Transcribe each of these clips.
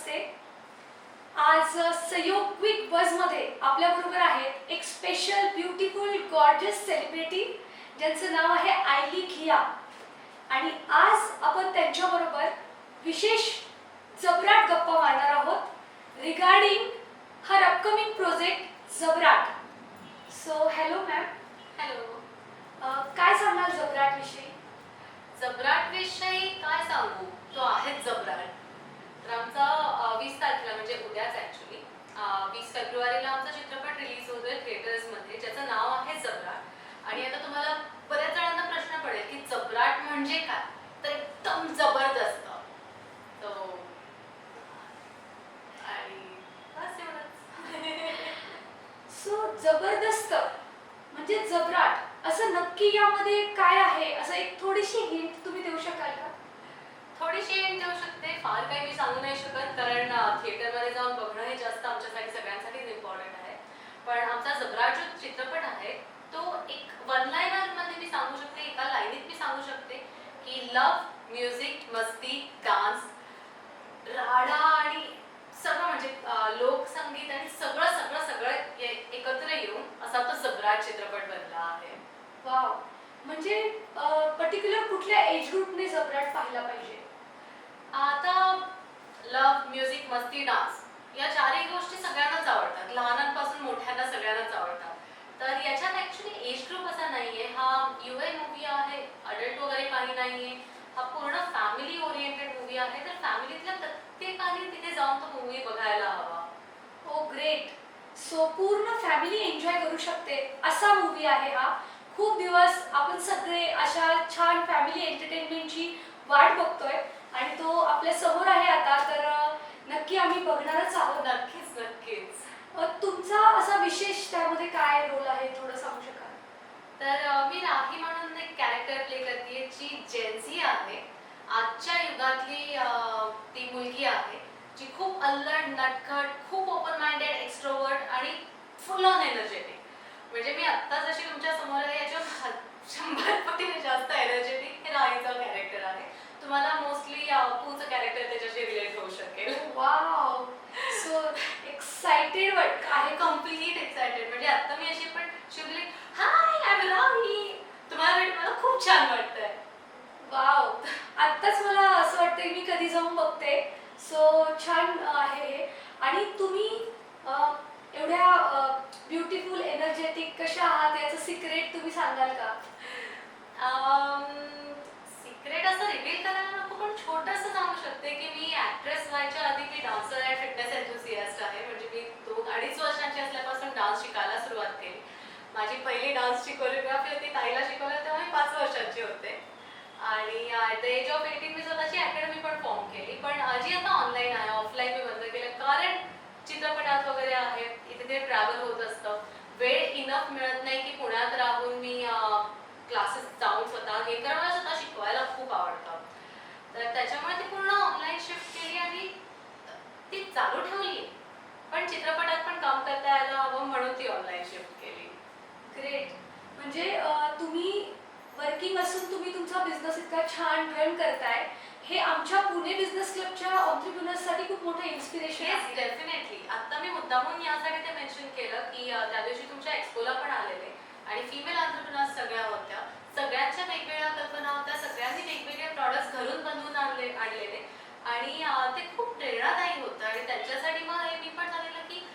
नमस्ते. आज सहयोग क्विक बजमध्ये आपल्याबरोबर आहेत एक स्पेशल ब्युटिफुल गॉर्जियस सेलिब्रिटी ज्यांचं नाव आहे आयली खिया. आणि आज आपण त्यांच्याबरोबर विशेष जबराट गप्पा मारणार आहोत रिगार्डिंग हर अपकमिंग प्रोजेक्ट जबराट. So hello ma'am. हॅलो. काय सांगाल जबराट विषयी? जबराट विषयी काय सांगू, तो आहे जबराट. तर आमचा 20 तारखेला म्हणजे उद्याच ॲक्च्युली 20 फेब्रुवारीला आमचा चित्रपट रिलीज होतोय थिएटर्समध्ये, ज्याचं नाव आहे जबराट. आणि आता तुम्हाला बऱ्याच जणांना प्रश्न पडेल की जबराट म्हणजे काय, तर एकदम जबरदस्त. आणि बस एवढंच. सो जबरदस्त म्हणजे जबराट असं नक्की यामध्ये काय आहे, असं एक थोडीशी हिंट तुम्ही देऊ शकाल का? थोडीशी हिंट देऊ शकते, फार काही मी सांगू नाही शकत, कारण थिएटरमध्ये जाऊन बघणं हे जास्त आमच्यासाठी सगळ्यांसाठीच इम्पॉर्टंट आहे. पण आमचा जबराट जो चित्रपट आहे तो एक वन लाईनरमध्ये मी सांगू शकते, एका लाईनीत मी सांगू शकते की लव्ह, म्युझिक, मस्ती, डान्स, राडा आणि सगळं म्हणजे लोकसंगीत आणि सगळं सगळं सगळं एकत्र येऊन असा तो जबराट चित्रपट बनला आहे. वाव. म्हणजे पर्टिक्युलर कुठल्या एज ग्रुपने जबराट पाहायला पाहिजे? आता लव्ह, म्युझिक, मस्ती, डान्स या चारही गोष्टी सगळ्यांनाच आवडतात, लहानांपासून मोठ्यांना सगळ्यांनाच आवडतात. तर याच्यात ॲक्च्युली एज ग्रुप असा नाहीये, हा युए मूवी आहे, अडल्ट वगैरे काही नाहीये, हा पूर्ण फॅमिली ओरिएंटेड मूवी आहे. तर फॅमिलीतल्या प्रत्येकाने तिथे जाऊन तो मूवी बघायला हवा. ओ ग्रेट. सो पूर्ण फॅमिली एन्जॉय करू शकते असा मूवी आहे हा. खूप दिवस आपण सगळे अशा छान फॅमिली एंटरटेनमेंटची वाट बघतोय आणि तो आपल्या समोर आहे आता. तर नक्की आम्ही बघणारच आहोत. नक्कीच नक्कीच. तुमचा असा विशेष त्यामध्ये काय रोल आहे, थोडं सांगू शकाल? तर मी राही म्हणून एक कॅरेक्टर प्ले करते जी जेन्झी आहे. आजच्या युगातली ती मुलगी आहे जी खूप अल्लड, नटखट, खूप ओपन माइंडेड, एक्स्ट्रोवर्ट आणि फुल ऑन एनर्जेटिक. म्हणजे मी आत्ता जशी तुमच्या समोर आहे याच्या 100 पटीने जास्त एनर्जेटिक हे राहीचं कॅरेक्टर आहे. तुम्हाला मोस्टली पूचं कॅरेक्टर त्याच्याशी रिलेट होऊ शकेल. वाव. सो एक्साइटेड आहे. Complete excited. म्हणजे आता मी अशी पण शिवली, हाय आय एम राही, तुम्हाला भेट मला खूप छान वाटतंय. वाव. आत्ताच मला असं वाटतंय मी कधी जाऊन बघते. सो छान आहे हे. आणि तुम्ही एवढ्या ब्युटिफुल एनर्जेटिक कशा आहात याचं सिक्रेट तुम्ही सांगाल का? सिक्रेट असं रिव्हील करायला नको, पण छोटंसं सांगू शकते की मी ॲक्ट्रेस व्हायच्या आधी मी डान्सर आणि फिटनेस एन्थुसियास्ट आहे. म्हणजे मी 2-2.5 वर्षांची असल्यापासून डान्स शिकायला सुरुवात केली. माझी पहिली डान्सची कोरिओग्राफी होती ताईला शिकवलं तेव्हा मी 5 वर्षांची होते. आणि ॲट द एज ऑफ 18 मी स्वतःची अकॅडमी पण फॉर्म केली. पण जी आता ऑनलाईन आहे, ऑफलाईन मी बंद केलं, कारण चित्रपटात वगैरे आहे, इथे ते ट्रॅव्हल होत असतं, वेळ इनफ मिळत नाही की पुण्यात राहून मी क्लासेस जाऊन स्वतः हे करणं. मला स्वतः शिकवायला खूप आवडतं. तर त्याच्यामुळे ती पूर्ण ऑनलाईन शिफ्ट केली आणि ती चालू ठेवली, पण चित्रपटात पण काम करता यायला हवं म्हणून ती ऑनलाईन शिफ्ट केली. ग्रेट. म्हणजे तुम्ही वर्किंग असून तुम्ही तुमचा बिझनेस इतका छान रन करताय, हे आमच्या पुणे बिझनेस क्लबच्या ऑन्ट्रप्रिनर्ससाठी खूप मोठं इन्स्पिरेशन आहे. डेफिनेटली. आता मी मुद्दामून यासाठी ते मेन्शन केलं की त्या दिवशी तुमच्या एक्सपोला पण आलेले आणि फिमेल ऑन्ट्रप्रिनर्स सगळ्या होत्या, सगळ्यांच्या वेगवेगळ्या कल्पना होत्या, सगळ्यांनी वेगवेगळे प्रॉडक्ट्स घरून बनवून आणलेले आणि ते खूप प्रेरणादायी होतं. आणि त्यांच्यासाठी मग हे मी पण झालेलं की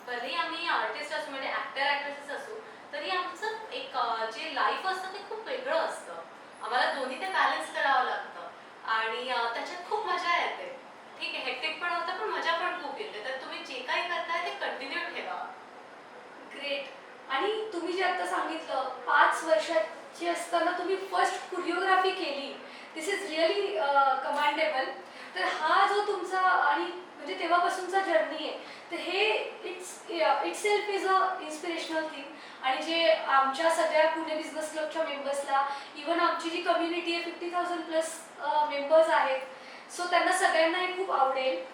भलेही आम्ही आर्टिस्ट असू, म्हणजे ॲक्टर ॲक्ट्रेसेस असू, तरी आमचं एक जे लाईफ असतं ते खूप वेगळं असतं. आम्हाला दोन्ही ते बॅलन्स करावं लागतं आणि त्याच्यात खूप मजा येते. ठीक आहे, हेक्टिक पण होतं पण मजा पण खूप येते. तर तुम्ही जे काही करताय ते कंटिन्यू ठेवा. ग्रेट. आणि तुम्ही जे आता सांगितलं 5 वर्षाची असताना तुम्ही फर्स्ट कोरिओग्राफी केली, दिस इज रिअली कमांडेबल. तर हा जो तुमचा आणि म्हणजे तेव्हापासूनचा जर्नी आहे, तर हे itself is a inspirational thing. आणि जे आमच्या सगळ्या पुणे बिझनेस क्लबच्या मेंबर्सला, इवन आमची जी कम्युनिटी आहे 50,000+ मेंबर्स आहेत, सो त्यांना सगळ्यांना हे खूप आवडेल.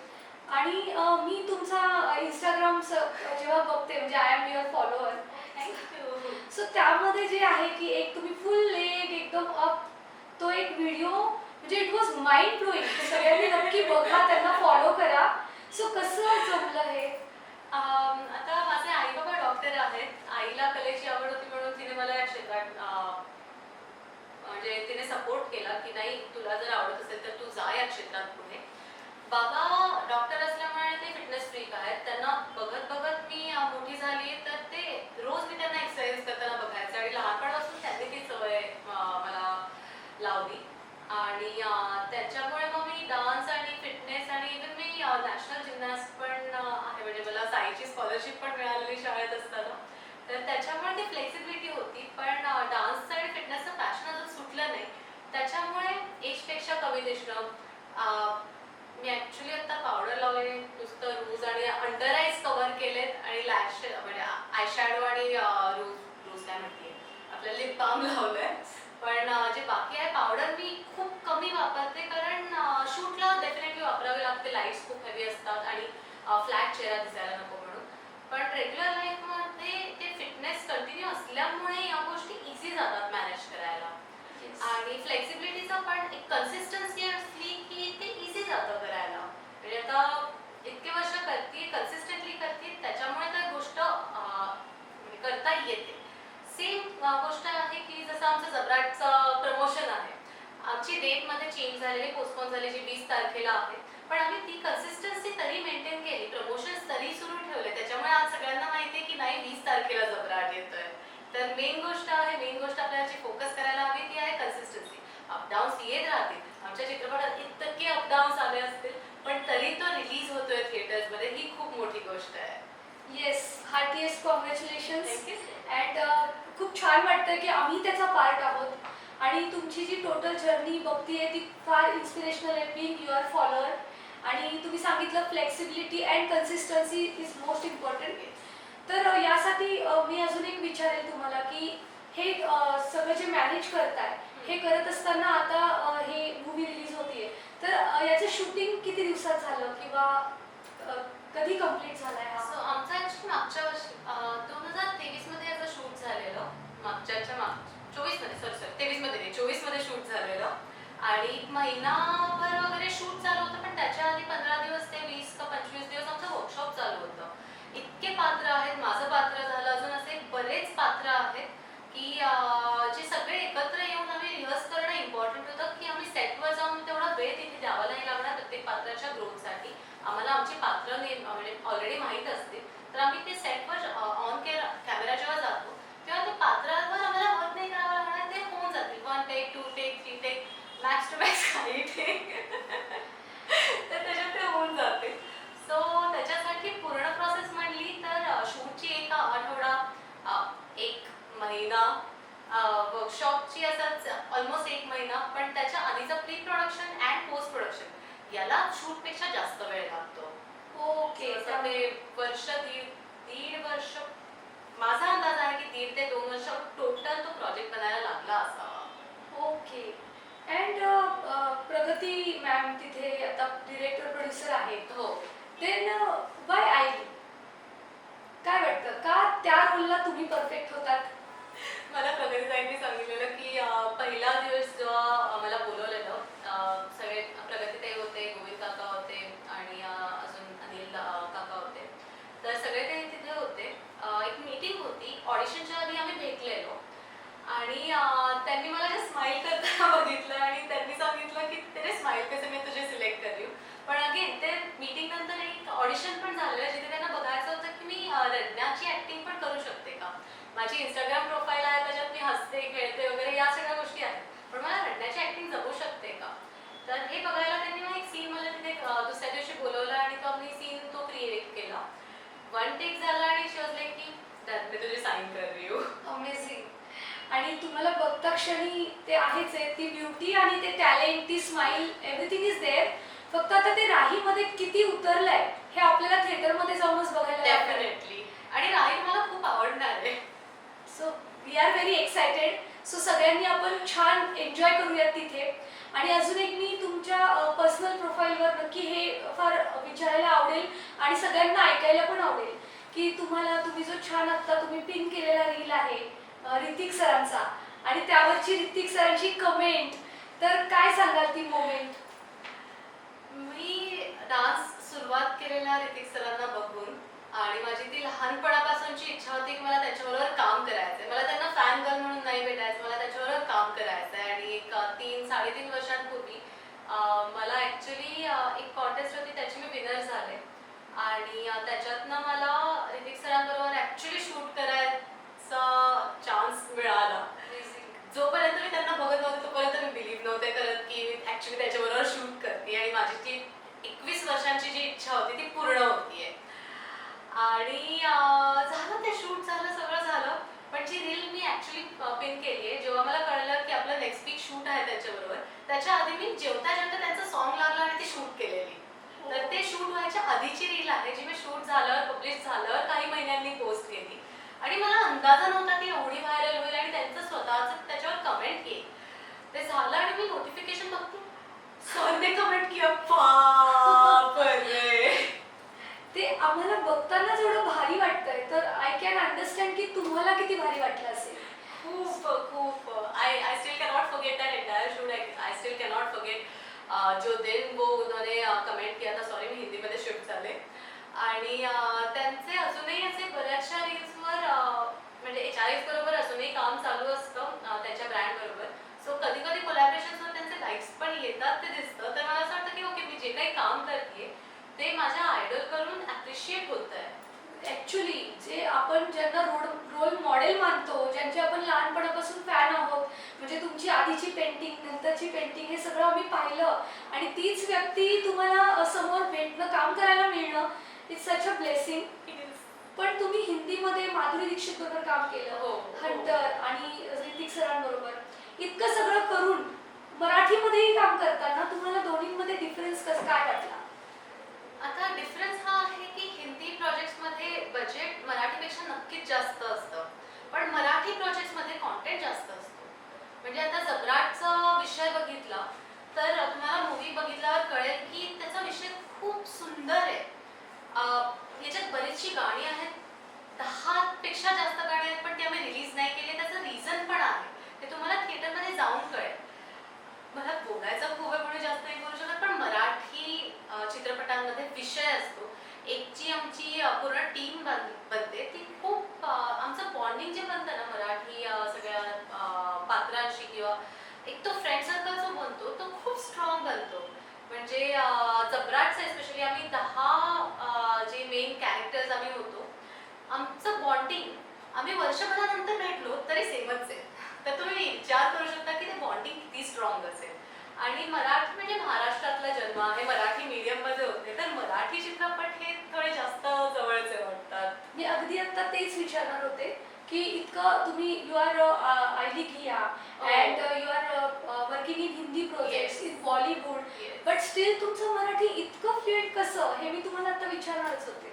आणि मी तुमचा इंस्टाग्राम जेव्हा बघते, म्हणजे I am your follower, so त्यामध्ये जे आहे की एक तुम्ही फुल लेग एकदम अप, तो एक व्हिडिओ म्हणजे इट वॉज माइंड ब्लोईंग. सगळ्यांनी नक्की बघा, त्यांना फॉलो करा. सो झालं हे? आता माझे आई बाबा डॉक्टर आहेत. आईला कलेची आवड होती म्हणून तिने मला या क्षेत्रात म्हणजे तिने सपोर्ट केला की नाही तुला जर आवडत असेल तर तू जा या क्षेत्रात पुढे. बाबा डॉक्टर असल्यामुळे ते फिटनेस फ्रीक आहेत. त्यांना बघत बघत मी मोठी झाली तर ते रोज मी त्यांना एक्सरसाइज करताना बघायचे आणि लहानपणापासून त्यांनी ती सवय मला लावली आणि त्याच्यामुळे मग मी डान्स आणि फिटनेस आणि इव्हन मी नॅशनल जिम्नॅस्ट पण आहे. म्हणजे मला साईची स्कॉलरशिप पण मिळालेली शाळेत असताना. तर त्याच्यामुळे ती फ्लेक्सिबिलिटी होती. पण डान्सचं आणि फिटनेसचं पॅशन अजून सुटलं नाही. त्याच्यामुळे एजपेक्षा कमी दिसणं. मी ॲक्च्युली आता पावडर लावले, नुसतं रूज आणि अंडर आईज कव्हर केलेत आणि लॅश म्हणजे आय शॅडो आणि रूज काय म्हणते आपलं लिप बाम लावलंय. पण जे बाकी आहे पावडर मी खूप कमी वापरते कारण शूटला डेफिनेटली वापरावे लागते. लाईट्स खूप हेवी असतात आणि फ्लॅट चेहरा दिसायला नको म्हणून. पण रेग्युलर लाईफमध्ये ते फिटनेस कंटिन्यू असल्यामुळे या गोष्टी इझी जातात मॅनेज करायला. आणि फ्लेक्सिबिलिटीचा पण एक कन्सिस्टन्सी असली की ते इझी जातं करायला. म्हणजे आता इतके वर्ष करते कन्सिस्टंटली करते त्याच्यामुळे तर गोष्ट करता येते. सेम गोष्ट आहे की जसं आमचं जबराटचं प्रमोशन आहे. आमची डेटमध्ये चेंज झालेली पोस्टपोन झाली जी 20 तारखेला आहे. पण आम्ही ती कन्सिस्टन्सी तरी मेंटेन केली. प्रमोशन्स तरी सुरू ठेवले. त्याच्यामुळे आज सगळ्यांना माहिती आहे की नाही 20 तारखेला जबराट येतोय. तर मेन गोष्ट आपल्याला जी फोकस करायला हवी ती आहे कन्सिस्टन्सी. अपडाऊन्स येत राहतील. आमच्या चित्रपटात इतके अपडाऊन्स आले असतील पण तरी तो रिलीज होतोय थिएटर्समध्ये ही खूप मोठी गोष्ट आहे. Yes, heartiest congratulations. Thank you. And खूप छान वाटतं की आम्ही त्याचा पार्ट आहोत आणि तुमची जी टोटल जर्नी बघतीये ती फार इन्स्पिरेशनल आहे. बीइंग युअर फॉलोअर आणि तुम्ही सांगितलं flexibility and consistency is most important. तर यासाठी मी अजून एक विचारेल तुम्हाला की हे सगळं जे मॅनेज करताय हे करत असताना आता हे मूवी रिलीज होतीये तर याचं शूटिंग किती दिवसात झालं किंवा कधी कंप्लीट झालाय हा? सो आमचं ॲक्च्युली मागच्या वर्षी 2023 मध्ये याचं शूट झालेलं. मागच्या 24 मध्ये सॉरी 23 मध्ये नाही 24 मध्ये शूट झालेलं आणि महिनाभर वगैरे शूट चालू होतं. पण त्याच्या आधी 15 दिवस ते 20 का 25 दिवस आमचं वर्कशॉप चालू होतं. इतके पात्र आहेत. माझं पात्र झालं अजून असे बरेच पात्र आहेत की जे सगळे एकत्र येऊन आम्ही रिहर्स करणं इम्पॉर्टंट होतं की आम्ही सेटवर जाऊन तेवढा वेळ तिथे द्यावा नाही लागणार प्रत्येक पात्राच्या ग्रोथसाठी. आम्हाला आमची पात्र म्हणजे ऑलरेडी माहीत असते. तर आम्ही ते सेटवर ऑन कॅमेरा जेव्हा जातो तेव्हा ते पात्रावर आम्हाला वर्क नाही करावं लागणार. ते होऊन जातील 1 take 2 take 3 take max to max काही टेक तर त्याच्यात ते होऊन जाते. सो त्याच्यासाठी पूर्ण प्रोसेस म्हणली तर शूटची एक आठवडा 1 महिना वर्कशॉपची असंच ऑलमोस्ट 1 महिना. पण त्याच्या आधीचं pre production and post production याला शूटपेक्षा जास्त वेळ लागतो. ओके, त्यामुळे वर्ष दीड वर्ष माझा अंदाज आहे की 1.5 ते 2 वर्ष टोटल तो प्रोजेक्ट बनायला लागला असावा. ओके. अँड प्रगती मॅम तिथे आता डिरेक्टर प्रोड्युसर आहेत. हो. देन बाय आई काय वाटतं का त्या रोलला तुम्ही परफेक्ट होतात? मला प्रगतीताईंनी सांगितलेलं की पहिला दिवस जेव्हा मला बोलवलेलं सगळे प्रगतीताई होते, गोविंद काका होते आणि अजून अनिल काका होते. तर सगळे ते तिथे होते. एक मीटिंग होती. ऑडिशनच्या आधी आम्ही भेटलेलो आणि त्यांनी मला जे स्माईल करताना बघितलं आणि त्यांनी सांगितलं की तेरे स्माईल पे से मैं तुझे सिलेक्ट कर रही हूँ. पण अगेन ते मीटिंग नंतर एक ऑडिशन पण झालेलं जिथे त्यांना बघायचं होतं की मी रडण्याची ॲक्टिंग पण करू शकते का. माझी इंस्टाग्राम प्रोफाईल आहे त्याच्यात मी हसते खेळते वगैरे या सगळ्या गोष्टी आहेत. पण मला रडण्याची ॲक्टिंग जमू शकते का. तर हे बघायला त्यांनी मग एक सीन मला तिथे दुसऱ्या दिवशी बोलवलं आणि तो मी सीन तो क्रिएट केला. 1 टेक झाला आणि शी वाज लाईक की डन मी तुझी साईन कर रही हूँ. अमेझिंग. आणि तुम्हाला बघता क्षणी ते आहेच आहे ती ब्युटी आणि ते टॅलेंट ती स्माईल एव्हरीथिंग इज देअर. फक्त आता ते राहीमध्ये किती उतरलंय हे आपल्याला थिएटरमध्ये जाऊनच बघायला लागतं. डेफिनेटली. आणि राही मला खूप आवडणार आहे. So we are very excited. So सगळ्यांनी आपण छान एन्जॉय करूयात तिथे. आणि अजून एक मी तुमच्या पर्सनल प्रोफाईलवर नक्की हे फार विचारायला आवडेल आणि सगळ्यांना ऐकायला पण आवडेल की तुम्ही जो छान आत्ता तुम्ही पिन केलेला रील आहे ऋतिक सरांचा आणि त्यावरची ऋतिक सरांची कमेंट तर काय सांगाल ती मोमेंट? मी डान्स सुरुवात केलेला ऋतिक सरांना बघून आणि माझी ती लहानपणापासूनची इच्छा होती की मला त्याच्याबरोबर काम करायचंय. मला त्यांना फॅन गर्ल म्हणून नाही भेटायचं, मला त्याच्याबरोबर काम करायचंय. आणि एक 3-3.5 वर्षांपूर्वी मला ॲक्च्युली एक कॉन्टेस्ट होती, त्याची मी विनर झाले आणि त्याच्यातनं मला ऋतिक सरांबरोबर ॲक्च्युली शूट करायचा चान्स मिळाला. जोपर्यंत मी त्यांना बघत नव्हते तोपर्यंत मी बिलीव्ह नव्हते करत की मी ॲक्च्युली त्याच्याबरोबर शूट करते आणि माझी ती 21 वर्षांची जी इच्छा होती ती पूर्ण होतीये. आणि झालं, ते शूट झालं, सगळं झालं. पण जी रील मी ॲक्च्युली पिन केली आहे, जेव्हा मला कळलं की आपलं नेक्स्ट वीक शूट आहे त्याच्याबरोबर, त्याच्या आधी मी जेवता जेवता त्यांचं सॉन्ग लागलं आणि ती शूट केलेली. तर ते शूट व्हायच्या आधीची रील आहे, जी मी शूट झाल्यावर, पब्लिश झाल्यावर काही महिन्यांनी पोस्ट केली. आणि मला अंदाजा नव्हता की एवढी व्हायरल होईल आणि त्यांचं स्वतःचं त्याच्यावर कमेंट येईल. ते झालं आणि मी नोटिफिकेशन बघते, सॉन्गने कमेंट किया, बाप रे. ते आम्हाला बघतानाच एवढं भारी वाटतंय, तर आय कॅन अंडरस्टँड की तुम्हाला किती भारी वाटलं असेल. खूप I still cannot forget that entire shoot. I still cannot forget जो दिन वो उन्होंने कमेंट किया था. सॉरी, मी हिंदीमध्ये शिफ्ट झाले. आणि त्यांचे अजूनही असे बऱ्याचशा रील्सवर म्हणजे HRX बरोबर अजूनही काम चालू असतं त्यांच्या ब्रँड बरोबर. सो कधी कधी कोलॅबरेशन्सवर त्यांचे लाईक्स पण येतात, ते दिसतं. तर मला असं वाटतं की ओके, मी जे काही काम करते ते माझ्या आयडल करून ॲप्रिशिएट होत आहे. ॲक्च्युली जे आपण ज्यांना रोल मॉडेल मानतो, ज्यांचे आपण लहानपणापासून फॅन आहोत, म्हणजे तुमची आधीची पेंटिंग, नंतरची पेंटिंग, हे सगळं आम्ही पाहिलं आणि तीच व्यक्ती तुम्हाला समोर भेटणं, काम करायला मिळणं, इट्स सच अ ब्लेसिंग. पण तुम्ही हिंदीमध्ये माधुरी दीक्षित बरोबर काम केलं, हो. हंटर आणि ऋतिक सरांबरोबर, इतकं सगळं करून मराठीमध्येही काम करताना तुम्हाला दोन्हीमध्ये डिफरन्स कसं काय वाटला? आता डिफरन्स हा आहे की हिंदी प्रोजेक्ट्समध्ये बजेट मराठीपेक्षा नक्कीच जास्त असतं, पण मराठी प्रोजेक्ट्समध्ये कॉन्टेंट जास्त असतो. म्हणजे आता जबराटचा विषय बघितला तर तुम्हाला मूवी बघितल्यावर कळेल की त्याचा विषय खूप सुंदर आहे. याच्यात बरीचशी गाणी आहेत, 10 पेक्षा जास्त गाणी आहेत, पण ती आम्ही रिलीज नाही केली. त्याचं रिझन पण आहे, ते तुम्हाला थिएटरमध्ये जाऊन कळेल. मला बोलायचं खूप आहे म्हणून जास्त नाही बोलू शकत, पण मराठी चित्रपटांमध्ये विषय असतो. एक जी आमची पूर्ण टीम बनते, ती खूप आमचं बॉन्डिंग जे बनतं ना मराठी सगळ्या पात्रांशी, किंवा एक तो फ्रेंड सर्कल जो बनतो तो खूप स्ट्रॉंग बनतो. म्हणजे जबराटचं एस्पेशली आम्ही 10 जे मेन कॅरेक्टर्स आम्ही होतो, आमचं बॉन्डिंग आम्ही वर्षभरानंतर भेटलो तरी सेमच आहे. तर तुम्ही विचार करू शकता की ते बॉन्डिंग किती स्ट्रॉंग असेल. आणि मराठी म्हणजे महाराष्ट्रातला जन्म आहे, मराठी मीडियममध्ये होते, तर मराठी चित्रपट हे थोडे जास्त जवळचे वाटतात. मी अगदी आता तेच विचारणार होते की इतकं तुम्ही यू आर आयली किया and you are working in Hindi projects in Bollywood, but still तुमचं मराठी इतकं फ्लुएंट कसं, हे मी तुम्हाला आता विचारणारच होते.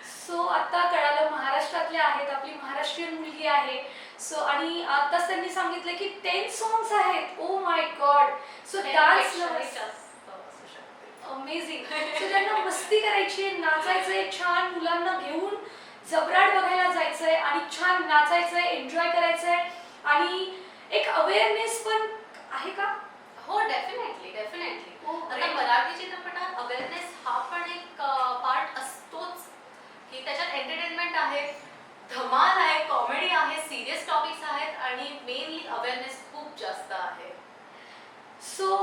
सो आता कळालं महाराष्ट्रातले आहेत, आपली महाराष्ट्रीयन मुलगी आहे. सो आणि आताच त्यांनी सांगितलं की 10 सॉंग्स आहेत. Oh my God. So dance amazing. So त्यांना मस्ती करायची, नाचायचंय, छान मुलांना घेऊन जबराट बघायला जायचंय आणि छान नाचायचंय, एन्जॉय करायचंय, आणि एक अवेअरनेस पण आहे का? हो, डेफिनेटली. Oh, आता great. मराठी चित्रपटात अवेअरनेस हा पण एक पार्ट असतोच, की त्याच्यात एंटरटेनमेंट आहे, धमाल आहे, कॉमेडी आहे, सिरियस टॉपिक्स आहेत आणि मेनली अवेअरनेस खूप जास्त आहे. सो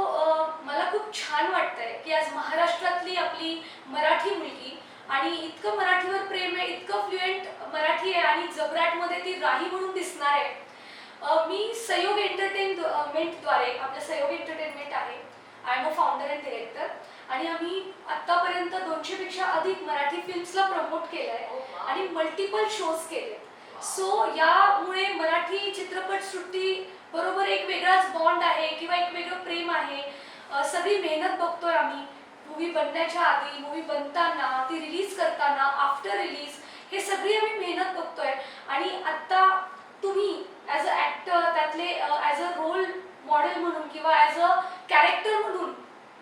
मला खूप छान वाटतंय की आज महाराष्ट्रातली आपली मराठी मुलगी, आणि इतकं मराठीवर प्रेम आहे, इतकं फ्लुएंट मराठी आहे, आणि जबराटमध्ये ती राही म्हणून दिसणार आहे. मी सहयोग एंटरटेनमेंटद्वारे, आपलं सहयोग एंटरटेनमेंट आहे, I am a founder and director, आणि आम्ही आत्तापर्यंत 200 पेक्षा अधिक मराठी फिल्म्सला प्रमोट केलं आहे Oh, wow. आणि मल्टिपल शोज केले. सो यामुळे मराठी चित्रपटसृष्टी बरोबर एक वेगळाच बॉन्ड आहे किंवा एक वेगळं प्रेम आहे. सगळी मेहनत बघतोय आम्ही, मूवी बनण्याच्या आधी, मूवी बनताना, ती रिलीज करताना, आफ्टर रिलीज, हे सगळी आम्ही मेहनत बघतोय. आणि आत्ता तुम्ही ॲज अ ॲक्टर, त्यातले ॲज अ रोल मॉडेल म्हणून किंवा ॲज अ कॅरेक्टर म्हणून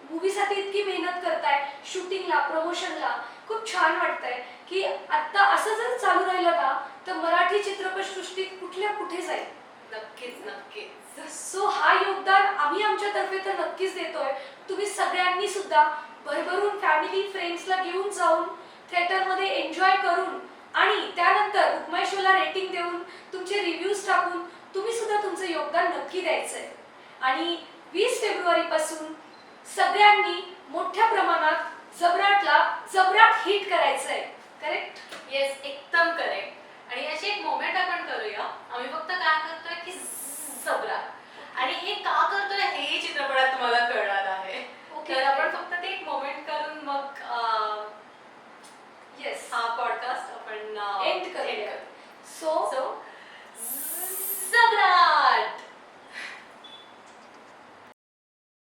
मूवीसाठी इतकी मेहनत करताय, शूटिंगला, प्रमोशनला, खूप छान वाटतंय की आत्ता असं जर चालू राहिलं ना तर मराठी चित्रपटसृष्टी कुठल्या कुठे जाईल. नक्कीच. सो हा योगदान आम्ही आमच्यातर्फे तर नक्कीच देतोय, तुम्ही सगळ्यांनी सुद्धा भरभरून फॅमिली फ्रेंड्सला घेऊन जाऊन थिएटरमध्ये एन्जॉय करून आणि त्यानंतर उपमाय शोला रेटिंग देऊन तुमचे रिव्ह्यूज टाकून तुम्ही सुद्धा तुमचं योगदान नक्की द्यायचंय. आणि 20 फेब्रुवारीपासून सगळ्यांनी मोठ्या प्रमाणात जबराटला जबराट हिट करायचंय. करेक्ट? येस, एकदम करेक्ट. आणि अशी एक मोमेंट आपण करूया. आम्ही फक्त काय करतोय की जबरा, आणि हे का करतोय हे चित्रपटात तुम्हाला कळणार आहे. ओके. तर आपण फक्त ते एक मोमेंट करून मग येस, हा पॉडकास्ट आपण एंड करूया. So so